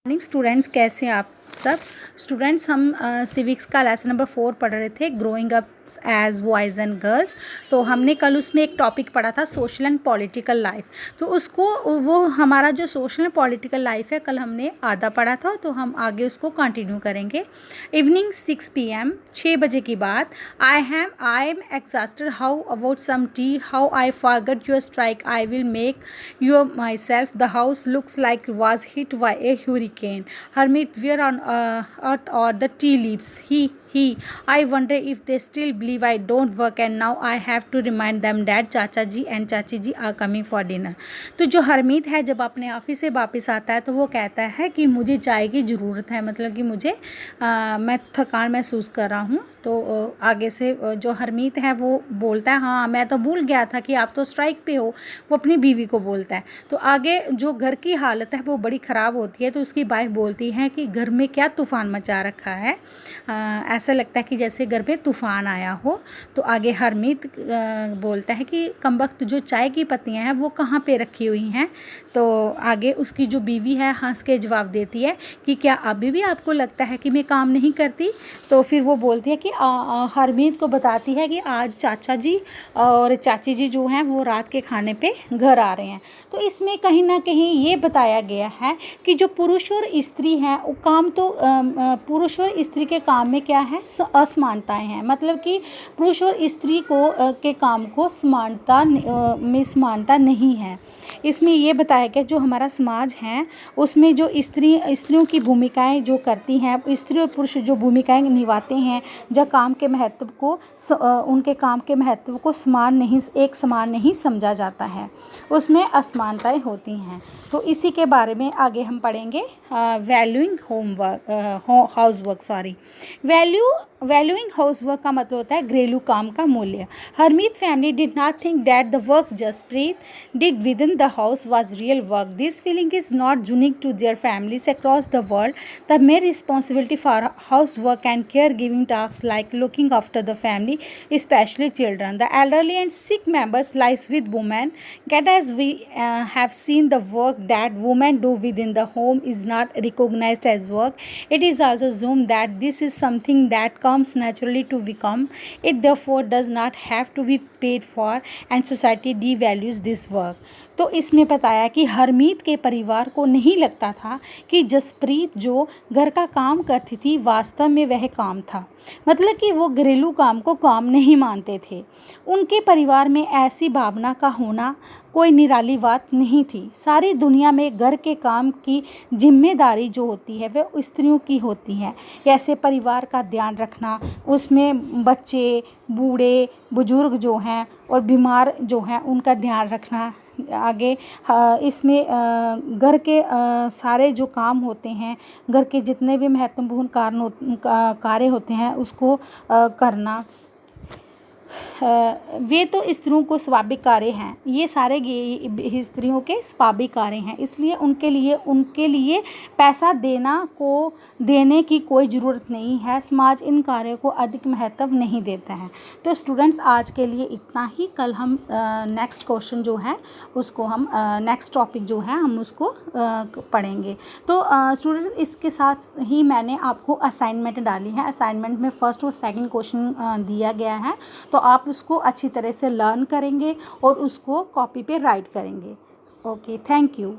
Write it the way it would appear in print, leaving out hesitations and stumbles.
Morning students, कैसे हैं आप सब स्टूडेंट्स। हम सिविक्स का लेसन नंबर 4 पढ़ रहे थे, growing up as boys and girls. तो हमने कल उसमें एक टॉपिक पढ़ा था सोशल एंड पॉलिटिकल लाइफ। तो उसको वो हमारा जो सोशल एंड पॉलिटिकल लाइफ है कल हमने आधा पढ़ा था, तो हम आगे उसको कंटिन्यू करेंगे। इवनिंग 6 PM 6 बजे की बात। I am exhausted, how about some tea, how I forgot your strike, I will make your myself, the house looks like was hit by a hurricane. Hermit, where on earth are the tea leaves? I wonder if they still believe I don't work and now I have to remind them that चाचा जी and चाची जी are coming for dinner. तो जो हरमीत है जब अपने office से वापस आता है तो वो कहता है कि मुझे चाय की ज़रूरत है, मतलब कि मुझे मैं थकान महसूस कर रहा हूँ। तो आगे से जो हरमीत है वो बोलता है, हाँ मैं तो भूल गया था कि आप तो स्ट्राइक पे हो। वो अपनी बीवी को बोलता है। तो आगे जो घर की हालत है वो बड़ी ख़राब होती है। तो उसकी वाइफ बोलती है कि घर में क्या तूफ़ान मचा रखा है, ऐसा लगता है कि जैसे घर में तूफ़ान आया हो। तो आगे हरमीत बोलता है कि कमबख्त जो चाय की पत्तियां हैं वो कहाँ पे रखी हुई हैं। तो आगे उसकी जो बीवी है हंस के जवाब देती है कि क्या अभी भी आपको लगता है कि मैं काम नहीं करती। तो फिर वो बोलती है कि हरमीत को बताती है कि आज चाचा जी और चाची जी जो हैं वो रात के खाने पे घर आ रहे हैं। तो इसमें कहीं ना कहीं ये बताया गया है कि जो पुरुष और स्त्री हैं वो काम तो पुरुष और स्त्री के काम में क्या है, असमानताएं हैं। मतलब कि पुरुष और स्त्री को के काम को समानता नहीं है। इसमें ये बताया गया जो हमारा समाज है उसमें जो स्त्रियों की भूमिकाएं जो करती हैं, स्त्री और पुरुष जो भूमिकाएं निभाते हैं, जब काम के महत्व को उनके काम के महत्व को एक समान नहीं समझा जाता है, उसमें असमानताएं होती हैं। तो इसी के बारे में आगे हम पढ़ेंगे। वैल्यूइंग हाउसवर्क का मतलब होता है घरेलू काम का मूल्य। Harmeet family did not think that the work Jaspreet did within the house was real work. This feeling is not unique to their families across the world. The mere responsibility for housework and caregiving tasks like looking after the family, especially children, the elderly and sick members, lies with women. Yet as we have seen, the work that women do within the home is not recognized as work. It is also assumed that this is something that comes naturally to become. It therefore does not have to be paid for, and society devalues this work. तो इसमें बताया कि हरमीत के परिवार को नहीं लगता था कि जसप्रीत जो घर का काम करती थी वास्तव में वह काम था, मतलब कि वो घरेलू काम को काम नहीं मानते थे। उनके परिवार में ऐसी भावना का होना कोई निराली बात नहीं थी। सारी दुनिया में घर के काम की जिम्मेदारी जो होती है वह स्त्रियों की होती है। ऐसे परिवार का ध्यान रखना, उसमें बच्चे, बूढ़े, बुजुर्ग जो हैं और बीमार जो हैं उनका ध्यान रखना। आगे इसमें घर के सारे जो काम होते हैं, घर के जितने भी महत्वपूर्ण कार्य होते हैं उसको करना, वे तो स्त्रियों को स्वाभाविक कार्य हैं। ये सारे स्त्रियों के स्वाभाविक कार्य हैं, इसलिए उनके लिए पैसा देने की कोई ज़रूरत नहीं है। समाज इन कार्यों को अधिक महत्व नहीं देता है। तो स्टूडेंट्स आज के लिए इतना ही। कल हम नेक्स्ट क्वेश्चन जो है उसको हम नेक्स्ट टॉपिक जो है हम उसको पढ़ेंगे। तो स्टूडेंट्स इसके साथ ही मैंने आपको असाइनमेंट डाली है। असाइनमेंट में फर्स्ट और सेकंड क्वेश्चन दिया गया है, तो आप उसको अच्छी तरह से लर्न करेंगे और उसको कॉपी पे राइट करेंगे। Okay, thank you.